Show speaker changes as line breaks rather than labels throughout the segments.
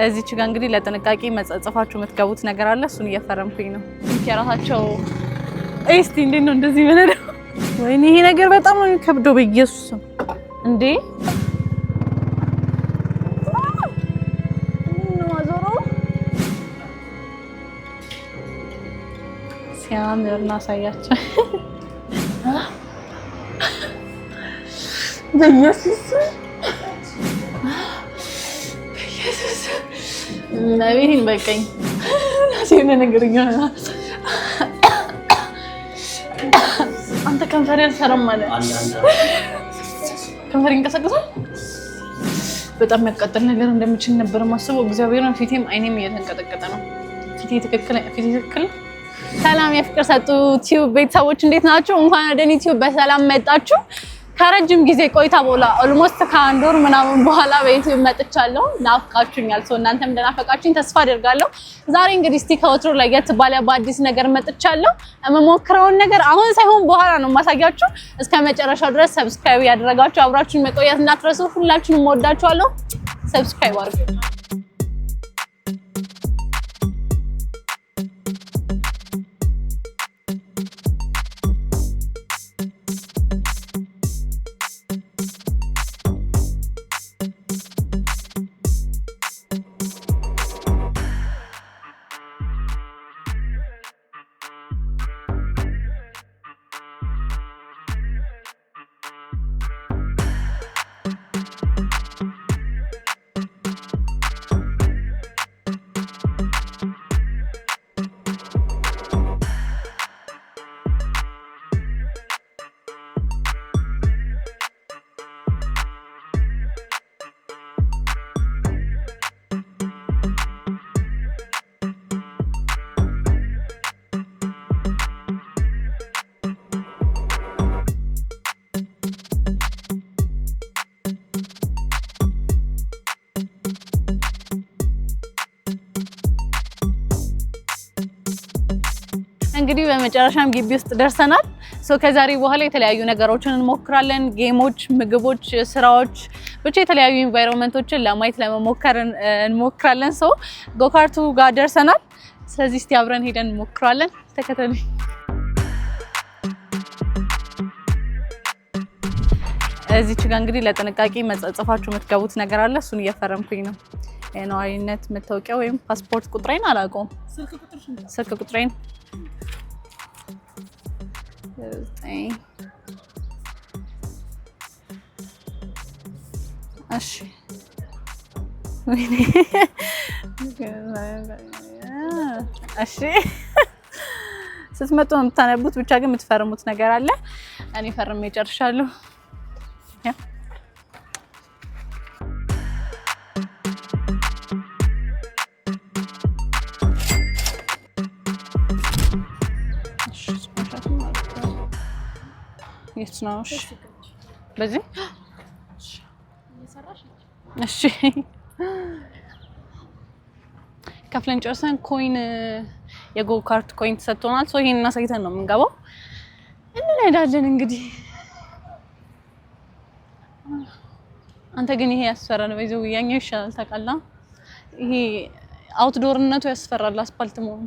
እዚች ጋር እንግዲህ ለጥንቃቄ መጻጻፋችሁ የምትገቡት ነገር አለ እሱን እየፈረምኩኝ ነው የራሳቸው እስቲ እንዴት ነው እንደዚህ ምንለው ወይኔ ይሄ ነገር በጣም ነው ከብዶ በኢየሱስ እንዴ ሲያምርና ሳያቸው በኢየሱስ ነብይን በቀኝ ናሲነ ነገርኛ አንተ ከንፈሬን ሰራም ማለት ከንፈሬን ቀሰቀሰ በጣም የሚያቃጥል ነገር እንደምችል ነበር ማስበው እግዚአብሔርን ፊቴም አይኔም እየተንቀጠቀጠ ነው ፊቴ ትክክል ሰላም የፍቅር ሰጡ ቲዩብ ቤተሰቦች እንዴት ናችሁ እንኳን ወደ ዩቲዩብ በሰላም መጣችሁ ከረጅም ጊዜ ቆይታ በኋላ ኦልሞስት ከአንድ ወር ምናምን በኋላ በዩቲዩብ መጥቻለሁ ናፍቃችሁኛል ሰው እናንተም እንደናፈቃችሁኝ ተስፋ አደርጋለሁ ዛሬ እንግዲህ እስቲ ከወትሮ ለየት ባለ በአዲስ ነገር መጥቻለሁ እመሞክረውን ነገር አሁን ሳይሆን በኋላ ነው ማሳያችሁ እስከ መጨረሻው ድረስ ሰብስክራይብ ያደረጋችሁ አብራችሁን መቆየት እንዳትረሱ ሁላችሁንም ወዳችኋለሁ ሰብስክራይብ አድርጉ እንግዲህ በመጨረሻም ግቢ ውስጥ ደርሰናል ሶ ከዛሬ በኋላ የተለያዩ ነገሮችን እንሞክራለን ጌሞች ምግቦች ስራዎች ብቻ የተለያዩ ኢንቫይሮንመንቶችን ለማየት ለመሞከር እንሞክራለን ሶ ጎካርቱ ጋር ደርሰናል ስለዚህ እስቲ አብረን ሄደን እንሞክራለን ተከተሉኝ እዚች ጋር እንግዲህ ለጥንቃቄ መጻጻፋችሁ የምትገቡት ነገር አለ እሱን እየፈረምኩኝ ነው የነዋሪነት መታወቂያ ወይም ፓስፖርት ቁጥሬን አላውቀውም ስልክ ቁጥሬን እሺ እሺ ስትመጡ የምታነቡት ብቻ ግን የምትፈርሙት ነገር አለ እኔ ፈርሜ ጨርሻለሁ የትናሽ በዚህ እሺ ከፍለን ጨርሰን ኮይን የጎ ካርት ኮይን ተሰጥቶናል ሶ ይሄን እናሳይተን ነው የምንገባው እንሄዳለን እንግዲህ አንተ ግን ይሄ ያስፈራል በዚህ ያኛው ይሻላል ታውቃላ ይሄ አውትዶርነቱ ያስፈራል አስፓልት መሆኑ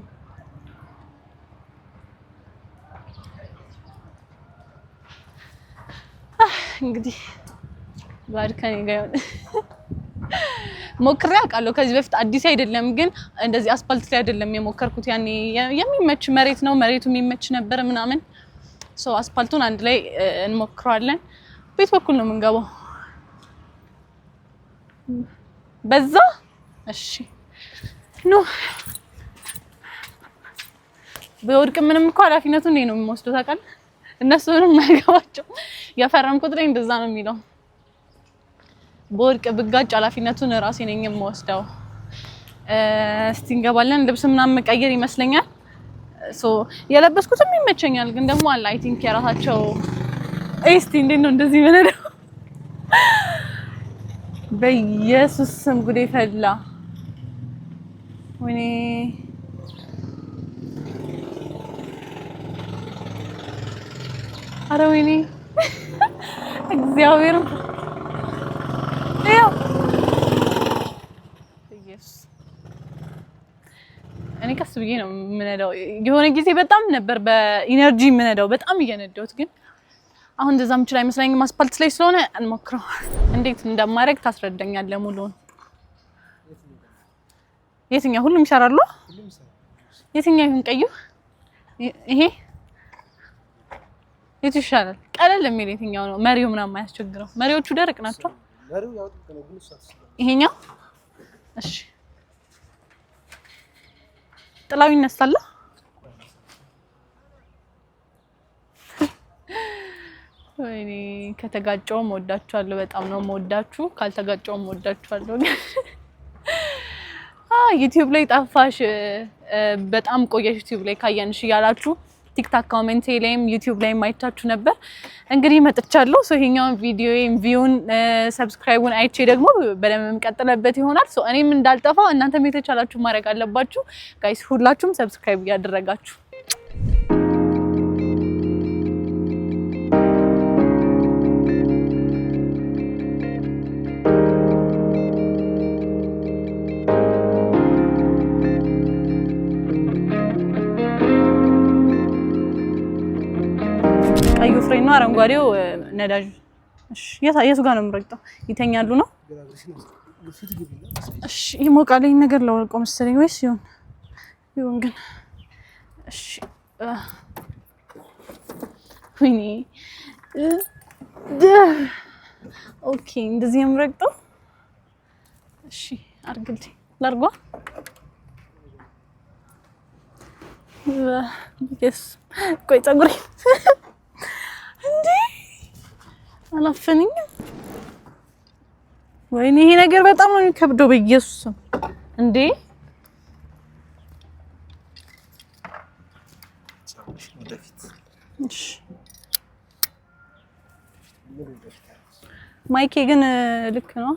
እንግዲህ ባርከን ይገኛል ሞክሬ አውቃለሁ ከዚህ በፊት አዲስ አይደለም ግን እንደዚህ አስፓልት ላይ አይደለም የሞከርኩት ያኔ የሚመች መሬት ነው መሬቱ የሚመች ነበር ምናምን ሶ አስፓልቱን አንድ ላይ እንሞክራለን ቤት በኩል ነው የምንገባው በዛ እሺ ኖ በወርቅ ምንም እኮ ኃላፊነቱን ነው የሚወስደው ታውቃለህ እነሱንም ማይገባቸው ያፈረምኩት ላይ እንደዛ ነው የሚለው በወርቅ ብጋጭ ኃላፊነቱን ራሴ ነኝ የምወስደው እስቲ እንገባለን ልብስ ምናምን መቀየር ይመስለኛል ሶ የለበስኩትም ይመቸኛል ግን ደግሞ አለ አይ ቲንክ የራሳቸው እስቲ እንዴት ነው እንደዚህ ምንለው በኢየሱስ ስም ጉዴ ፈላ ወይኔ አረ ወይኔ እግዚአብሔር ያው ኢየሱስ ብዬ ነው የምነዳው። የሆነ ጊዜ በጣም ነበር በኢነርጂ የምነዳው በጣም እየነዳሁት፣ ግን አሁን እንደዛ ምችል አይመስለኝም። አስፓልት ላይ ስለሆነ እንሞክረው። እንዴት እንደማደርግ ታስረዳኛለህ ሙሉውን? የትኛው ሁሉም ይሰራሉ? የትኛው ይሁን? ቀዩ ይሄ የቱ ይሻላል? ቀለል የሚል የትኛው ነው? መሪው ምናምን የማያስቸግረው? መሪዎቹ ደረቅ ናቸው። ይሄኛው እሺ፣ ጥላው ይነሳል። ወይኔ ከተጋጨውም ወዳችኋለሁ፣ በጣም ነው የምወዳችሁ። ካልተጋጨውም ወዳችኋለሁ። ዩቲዩብ ላይ ጠፋሽ፣ በጣም ቆየሽ ዩቲዩብ ላይ ካየንሽ እያላችሁ ቲክታክ ኮሜንት ላይም ዩቲዩብ ላይ ማይቻችሁ ነበር። እንግዲህ መጥቻለሁ። ሶ ይሄኛውን ቪዲዮዬን ቪውን ሰብስክራይቡን አይቼ ደግሞ በደንብ የምቀጥልበት ይሆናል። ሶ እኔም እንዳልጠፋ እናንተም የተቻላችሁ ማድረግ አለባችሁ ጋይስ። ሁላችሁም ሰብስክራይብ እያደረጋችሁ ቀዩ ፍሬን ነው፣ አረንጓዴው ነዳጅ። እሺ የቱ ጋር ነው የምረግጠው? ይተኛሉ ነው? እሺ ይሞቃል። ይሄን ነገር ለወልቀው መሰለኝ ወይስ ይሁን ግን እሺ ወይኔ ኦኬ፣ እንደዚህ የምረግጠው። እሺ አርግልኝ፣ ላርጓ yes ቆይ ፀጉሬ እንዴ አላፈነኝም። ወይኔ ይሄ ነገር በጣም ነው የሚከብደው በኢየሱስ እንዴ። እሺ ማይኬ ግን ልክ ነው።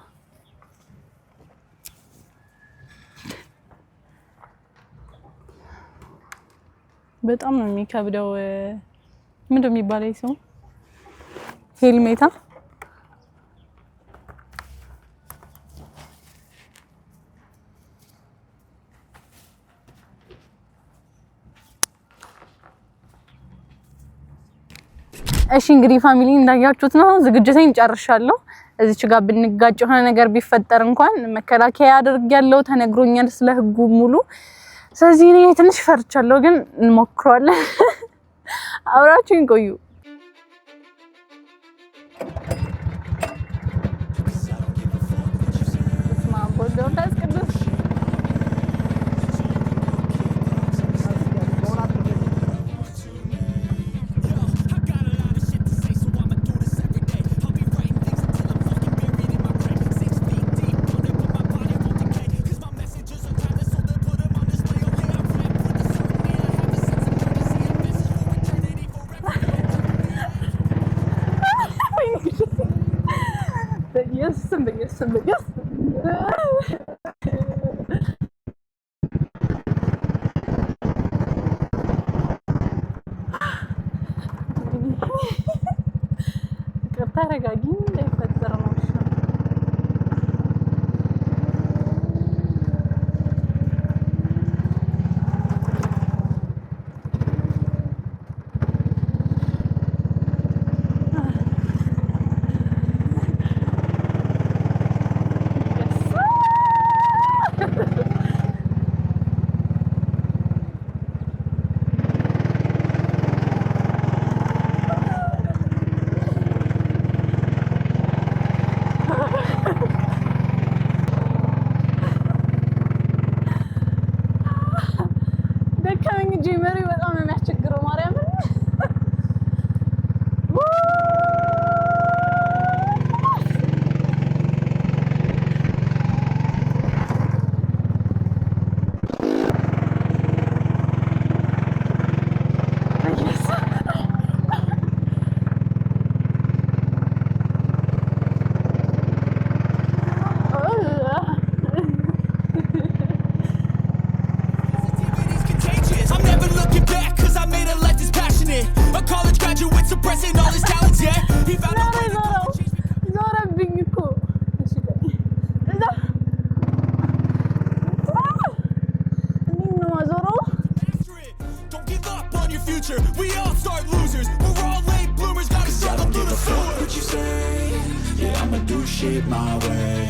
በጣም ነው የሚከብደው። ምንድን ነው የሚባለው ሰው ሄልሜታ እሺ እንግዲህ ፋሚሊ እንዳያችሁት ነው ዝግጅቴን ጨርሻለሁ። እዚች ጋር ብንጋጭ የሆነ ነገር ቢፈጠር እንኳን መከላከያ አድርጌያለሁ፣ ተነግሮኛል ስለ ህጉ ሙሉ። ስለዚህ እኔ ትንሽ ፈርቻለሁ፣ ግን እንሞክረዋለን። አብራችሁን ቆዩ። Yes. ተረጋጊ እንዳይፈጠር ነው።
shit my way.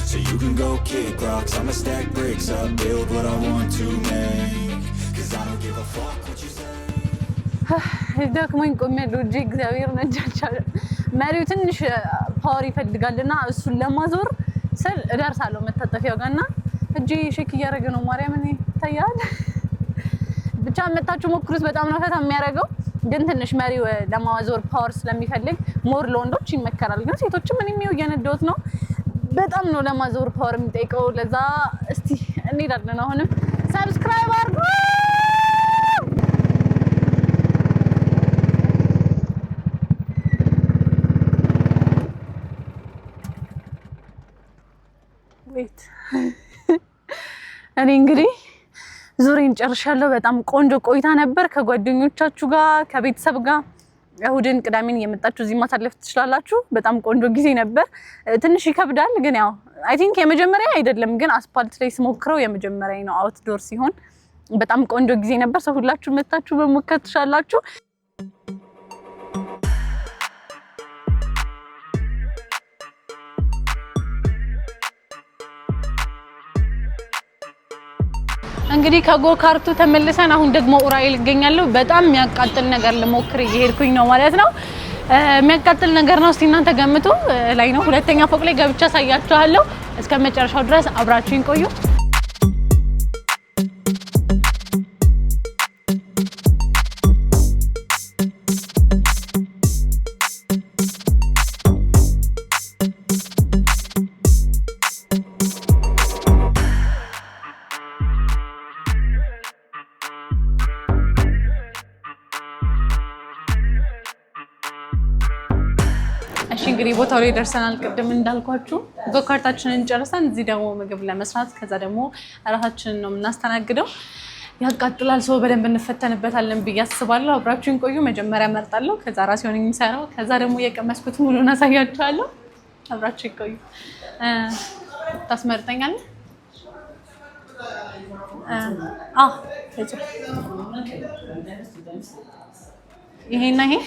So you can go kick rocks, I'ma stack bricks up, build what I want to make. Cause I don't give a fuck what you say.
ደክሞኝ ቆሜያለሁ እጄ እግዚአብሔር ነጃቻለ መሪው ትንሽ ፓወር ይፈልጋልና እሱን ለማዞር ስል እደርሳለሁ መታጠፊያው ጋርና እጄ ሼክ እያደረገ ነው ማርያምን ይታያል ብቻ መጣችሁ ሞክሩት በጣም ነው ፈታ የሚያደርገው ግን ትንሽ መሪው ለማዞር ፓወር ስለሚፈልግ ሞር ለወንዶች ይመከራል ግን ሴቶችም እኔም ይኸው እየነዳሁት ነው በጣም ነው ለማዞር ፓወር የሚጠይቀው ለዛ እስቲ እንሄዳለን አሁንም ሰብስክራይብ አድርጉ wait እኔ እንግዲህ ዙሬን ጨርሻለሁ በጣም ቆንጆ ቆይታ ነበር ከጓደኞቻችሁ ጋር ከቤተሰብ ጋር እሁድን ቅዳሜን እየመጣችሁ እዚህ ማሳለፍ ትችላላችሁ በጣም ቆንጆ ጊዜ ነበር ትንሽ ይከብዳል ግን ያው አይ ቲንክ የመጀመሪያ አይደለም ግን አስፓልት ላይ ስሞክረው የመጀመሪያ ነው አውትዶር ሲሆን በጣም ቆንጆ ጊዜ ነበር ሰው ሁላችሁ መጣችሁ በመሞከር ትችላላችሁ እንግዲህ ከጎካርቱ ተመልሰን አሁን ደግሞ ኡራኤል ይገኛለሁ በጣም የሚያቃጥል ነገር ለሞክር እየሄድኩኝ ነው ማለት ነው የሚያቃጥል ነገር ነው እስቲ እናንተ ገምቱ ላይ ነው ሁለተኛ ፎቅ ላይ ገብቻ ሳያችኋለሁ እስከመጨረሻው ድረስ አብራችሁኝ ቆዩ እንግዲህ ቦታው ላይ ደርሰናል ቅድም እንዳልኳችሁ ጎካርታችንን ጨርሰን እዚህ ደግሞ ምግብ ለመስራት ከዛ ደግሞ ራሳችንን ነው የምናስተናግደው ያቃጥላል ሰው በደንብ እንፈተንበታለን ብዬ አስባለሁ አብራችሁን ቆዩ መጀመሪያ መርጣለሁ ከዛ ራሴ ሆነኝ የምሰራው ከዛ ደግሞ የቀመስኩት ሙሉን አሳያችኋለሁ አብራችሁን ቆዩ ታስመርጠኛለህ ይሄና ይሄ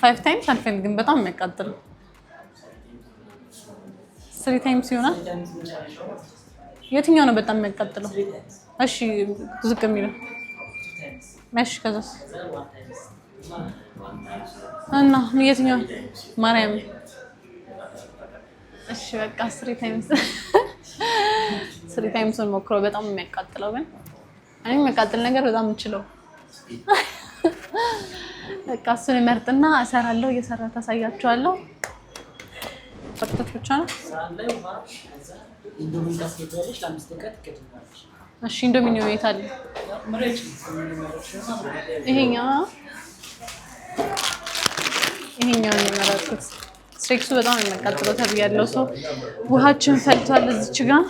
5 times አልፈልግም በጣም የሚያቃጥል 3 times ይሆናል የትኛው ነው በጣም የሚያቃጥለው እሺ ዝቅ የሚለው ማሽ ከዛስ እና የትኛው ማርያም እሺ በቃ 3 times 3 times ሞክረው በጣም የሚያቃጥለው ግን እኔ የሚያቃጥል ነገር በጣም እንችለው በቃ እሱን መርጥና እሰራለሁ እየሰራ ታሳያችኋለሁ ፈቅቶች ብቻ ነው ኢንዶሚን ካስገባለሽ ለ5 ደቂቃ ትከትላለሽ እሺ ኢንዶሚን ነው የታለ ይሄኛው ነው የመረጥኩት ስትሬክሱ በጣም የሚያቃጥለው ተብያለሁ ሰው ውሃችን ፈልቷል እዚች ጋር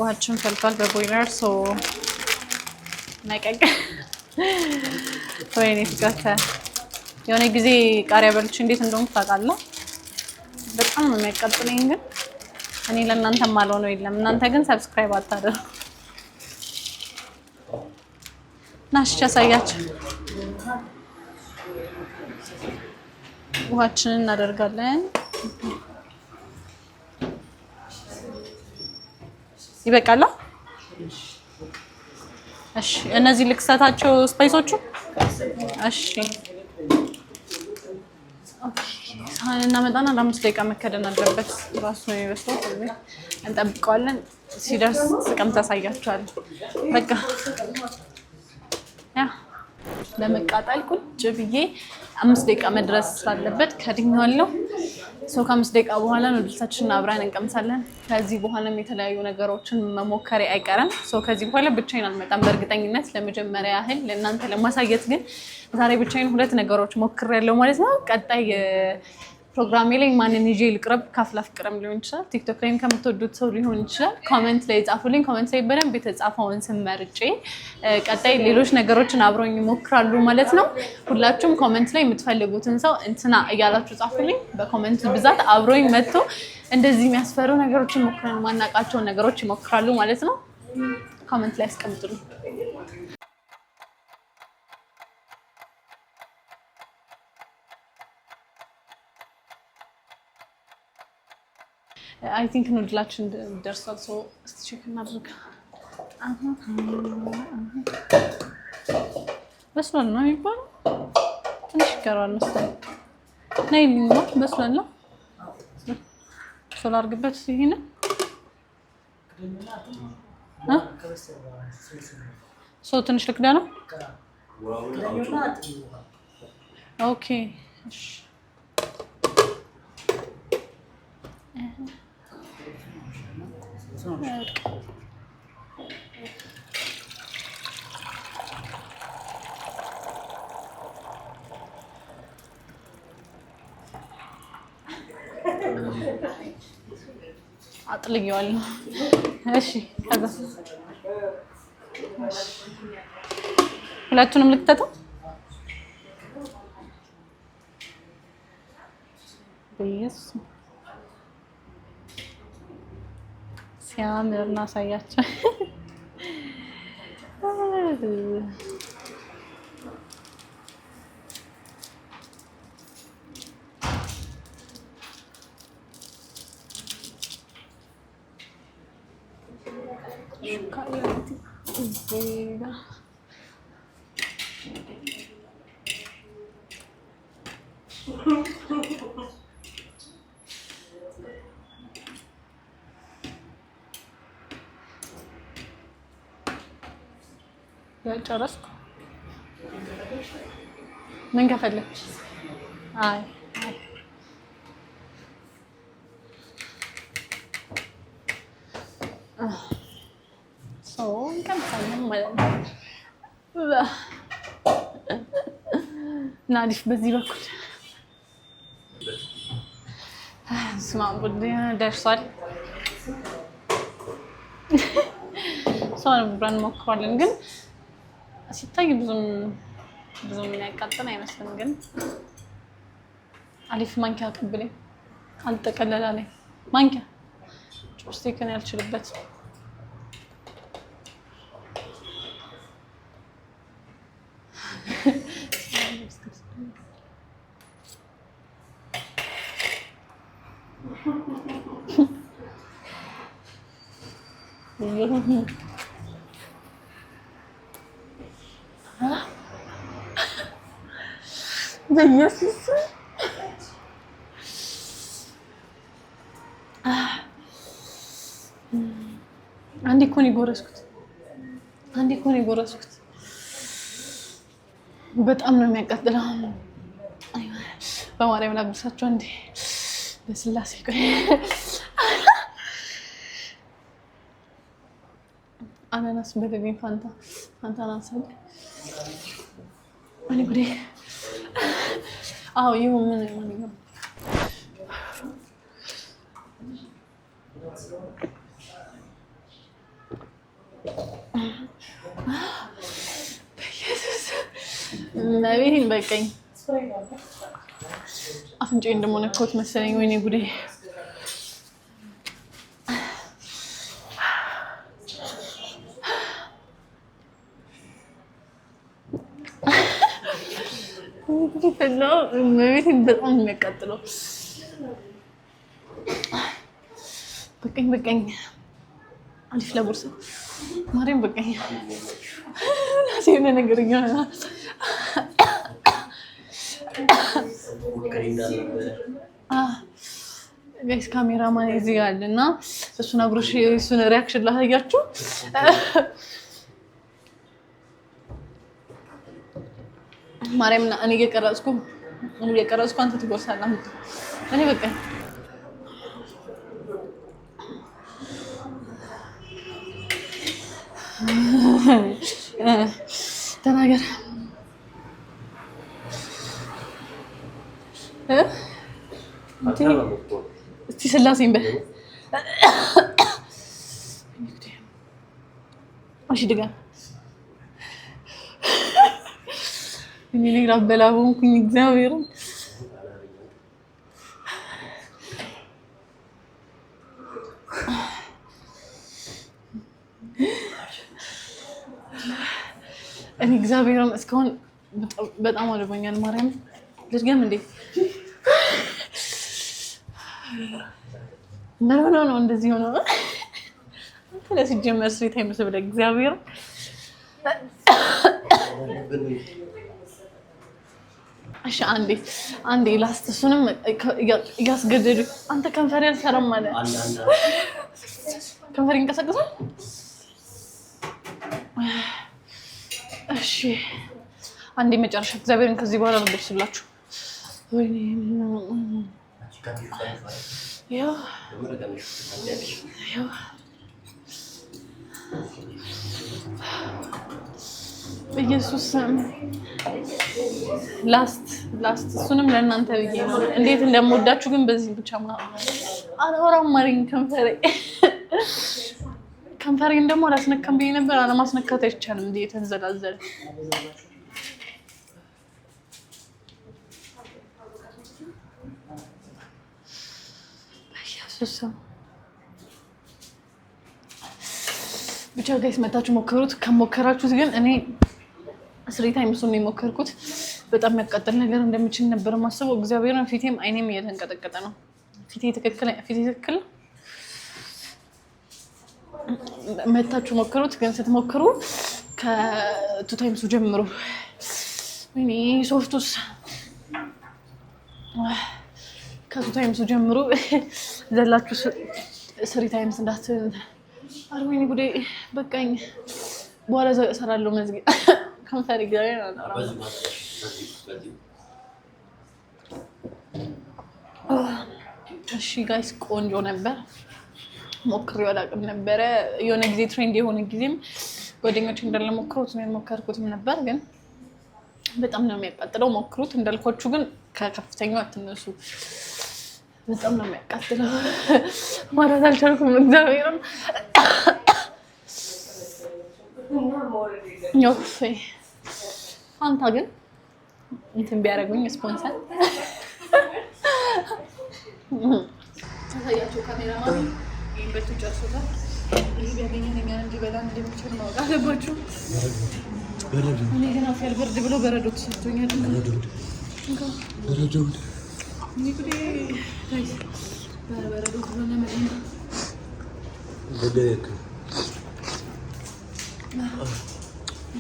ውሃችን ፈልቷል በቦይለር ሶ ማይቀቅ ወይኔ ፍቃታ የሆነ ጊዜ ቃሪያ በልቼ እንዴት እንደሆነ ታውቃለህ በጣም ነው የሚያቃጥለኝ ግን እኔ ለእናንተ ማለው ነው የለም እናንተ ግን ሰብስክራይብ አታደርጉ ናሽ ያሳያችሁ ውሃችንን እናደርጋለን ይበቃላ እሺ እነዚህ ልክሰታቸው ስፓይሶቹ እሺ ሳህንና መጣና ለ5 ደቂቃ መከደን አለበት ራሱ ነው የሚበስለው እንጠብቀዋለን ሲደርስ ስቀም ታሳያችኋለሁ በቃ ያ ለመቃጠል ቁጭ ብዬ 5 ደቂቃ መድረስ ስላለበት ከድኛለሁ ሰው ከ5 ደቂቃ በኋላ ነው ድልሳችንን አብረን እንቀምሳለን ከዚህ በኋላም የተለያዩ ነገሮችን መሞከር አይቀርም ሰው ከዚህ በኋላ ብቻዬን አልመጣም በእርግጠኝነት ለመጀመሪያ ያህል ለእናንተ ለማሳየት ግን ዛሬ ብቻዬን 2 ነገሮች ሞክሬያለሁ ማለት ነው ቀጣይ ፕሮግራሜ ላይ ማንን ይዤ ልቅረብ ካፍላ ፍቅርም ሊሆን ይችላል ቲክቶክ ላይም ከምትወዱት ሰው ሊሆን ይችላል ኮሜንት ላይ ጻፉልኝ ኮሜንት ላይ በደንብ የተጻፈውን ስም መርጬ ቀጣይ ሌሎች ነገሮችን አብሮኝ ይሞክራሉ ማለት ነው ሁላችሁም ኮሜንት ላይ የምትፈልጉትን ሰው እንትና እያላችሁ ጻፉልኝ በኮሜንት ብዛት አብሮኝ መጥቶ እንደዚህ የሚያስፈሩ ነገሮችን ሞክረን ማናቃቸው ነገሮች ይሞክራሉ ማለት ነው ኮሜንት ላይ አስቀምጡልኝ አይ ቲንክ ኑድላችን ደርሷል ሶ እስቲ ቼክ እናድርግ በስሏል ነው የሚባለው ትንሽ ይቀራል መሰለኝ ነይ ነው በስሏል ነው ሶላር ግበት ይሄን ሶ ትንሽ ልክዳ ነው ኦኬ እሺ አጥልየዋለሁ እሺ ከዛ ሁለቱንም ልክተተው በኢየሱስ ሲያምር እናሳያቸው ጨረስኩ ምን ከፈለግሽ አይ እንቀምሳለን ማለት ነው ናዲፍ በዚህ በኩል ስማ ቡድ ደርሷል ሶን ብራን ሞክሯለን ግን ሲታይ ብዙም የሚያቃጥል አይመስልም ግን አሊፍ ማንኪያ ቀብለኝ አልተቀለለ ላይ ማንኪያ ጆስቲክን ያልችልበት በኢየሱስ አንዴ እኮ ነው የጎረስኩት በጣም ነው የሚያቃጥለው በማርያም ላብሳቸው እንዴ በስላሴ ቆይ አናናስ በደግኝ ፋንታ ናንሳለ እኔ ጉዴ አዎ ይሁን ምን ነው በኢየሱስ ነቢይን በቀኝ አፍንጫዬን ደግሞ ነካሁት መሰለኝ ወይኔ ጉዴ ነው ነቢይን በጣም የሚያቃጥለው በቀኝ አሊፍ ለቦርሳ ማርያም በቀኝ ናሲነ ነገርኛ ጋይስ ካሜራማን እዚህ ጋር አለና እሱን አብሮሽ እሱን ሪአክሽን ላሳያችሁ ማርያምና እኔ እየቀረጽኩ አንተ ትጎርሳለህ እኔ በቀኝ ተናገር እስቲ ስላሴን በል እሺ ድጋም እኔ ልግራ በላቦንኩኝ እግዚአብሔር እኔ እግዚአብሔርን እስካሁን በጣም አልቦኛል ማርያም ልድገም እንዴ ነው እንደዚህ ሆኖ አንተ ለሲጀመር ስሪት አይመስል እግዚአብሔር እሺ አንዴ ላስት እሱንም ያስገደዱ አንተ ከንፈር ያልሰራም ማለት ከንፈር ይንቀሳቀሳል እሺ አንዴ መጨረሻ እግዚአብሔርን ከዚህ በኋላ ነው ደስላችሁ ወይኔ ያ ኢየሱስ ላስት እሱንም ለእናንተ ብዬ ነው እንዴት እንደምወዳችሁ ግን በዚህ ብቻ አላወራም ማሪኝ ከንፈሬን ደግሞ አላስነካም ብዬ ነበር አለማስነካት አይቻልም እንዴ ተንዘላዘለ ኢየሱስ ብቻ ጋይስ መታችሁ ሞክሩት ከሞከራችሁት ግን እኔ ስሪ ታይምስ ነው የሞከርኩት በጣም የሚያቃጥል ነገር እንደምችል ነበር ማስበው እግዚአብሔርን ፊቴም አይኔም እየተንቀጠቀጠ ነው ፊቴ ትክክል መታችሁ ሞክሩት ግን ስትሞክሩ ከቱ ታይምስ ጀምሩ ወይኔ ሶፍቱስ ከቱ ታይምስ ጀምሩ ዘላችሁ ስሪ ታይምስ እንዳት አርወይኔ ጉዴ በቃኝ በኋላ እሰራለሁ መዝጊያ ከንፈር ይገባኝ ነው እሺ ጋይስ ቆንጆ ነበር ሞክሬው አላውቅም ነበር የሆነ ጊዜ ትሬንድ የሆነ ጊዜም ጓደኞቼ እንዳለሞክሩት ነው የሞከርኩትም ነበር ግን በጣም ነው የሚያቃጥለው ሞክሩት እንዳልኳችሁ ግን ከከፍተኛው አትነሱ በጣም ነው የሚያቃጥለው ማለት አልቻልኩም እግዚአብሔርን ዮፌ አንተ ግን እንትን ቢያደርጉኝ ስፖንሰር ታያችሁ ካሜራማን ይበቱ ጨርሶታል ይሄ ቢያገኘኝ እንጂ በላን እንደምችል ማውጣት አለባችሁ እኔ ግን አፍያል ብርድ ብሎ በረዶ ተሰጥቶኛል በረዶ ንግዲ ጋይስ በረዶ ብሎና መጣኝ በደክ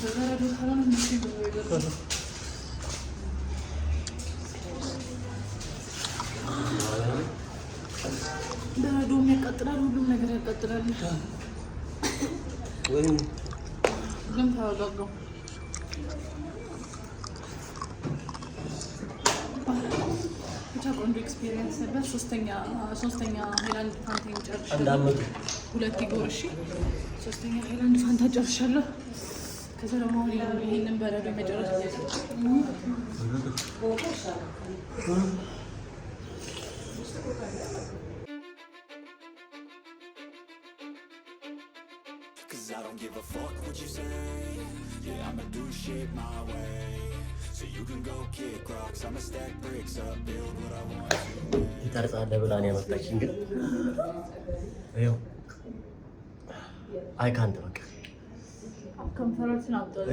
በረዶ ካላን ምንድን ነው በረዶ የሚያቃጥላል ሁሉም ነገር ያቃጥላል ወይ ግን ታወጋው ቆንጆ ኤክስፒሪየንስ ነበር ሶስተኛ ሃይላንድ ፋንታ ጨርሻለሁ አንዳመጡ ሁለት ይጎር እሺ ሶስተኛ ሃይላንድ ፋንታ ጨርሻለሁ ከዛ ደግሞ ይሄንን በረዶ መጨረስ
Cause I don't give a fuck what you say. Yeah, I'ma do shit my way. So you can go kick rocks, I'ma stack bricks up, build what I want to.
ይታርጻለ ብላን ያመጣችኝ ግን ይኸው አይ ካንት በቃ
ከንፈራችን አጣለ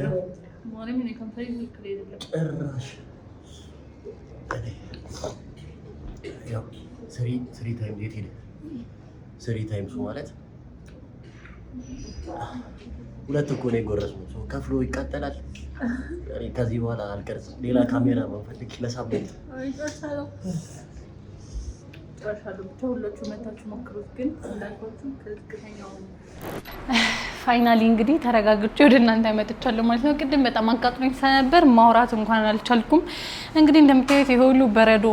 ማንም እኔ ከንፈሬ ልክ አይደለም
ጭራሽ ያው ስሪ ታይም ዴት ሄደ ስሪ ታይምሱ ማለት ሁለት እኮ ነው የጎረስነው ሰው ከፍሎ ይቃጠላል ከዚህ በኋላ አልቀርጽም ሌላ ካሜራ መንፈልግ ለሳምንት ጨርሻለሁ ሁላችሁ መታችሁ ሞክሩት ግን እንዳልኳችሁ ከዝቅተኛው
ፋይናሊ እንግዲህ ተረጋግጬ ወደ እናንተ መጥቻለሁ ማለት ነው ቅድም በጣም አቃጥሎኝ ነበር ማውራት እንኳን አልቻልኩም እንግዲህ እንደምታዩት ይሄ ሁሉ በረዶ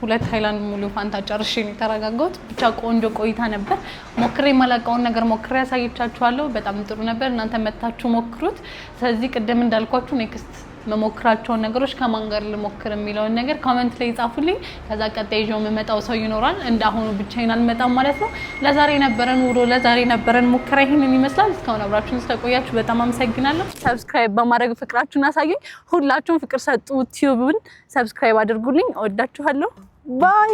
ሁለት ሃይላንድ ሙሉ ፋንታ ጨርሼ ነው ተረጋጋሁት ብቻ ቆንጆ ቆይታ ነበር ሞክሬ ማላቀውን ነገር ሞክሬ ያሳይቻችኋለሁ በጣም ጥሩ ነበር እናንተ መታችሁ ሞክሩት ስለዚህ ቅድም እንዳልኳችሁ ኔክስት መሞክራቸው ነገሮች ከማን ጋር ልሞክር የሚለው ነገር ኮሜንት ላይ ጻፉልኝ ከዛ ቀጣይ ጆም መጣው ሰው ይኖራል እንዳሁኑ ብቻዬን አልመጣም ማለት ነው ለዛሬ ነበረን ሙከራ ይሄንን ይመስላል እስካሁን አብራችሁን ስለቆያችሁ በጣም አመሰግናለሁ ሰብስክራይብ በማድረግ ፍቅራችሁን አሳዩኝ ሁላችሁም ፍቅር ሰጡ ዩቲዩብን ሰብስክራይብ አድርጉልኝ እወዳችኋለሁ ባይ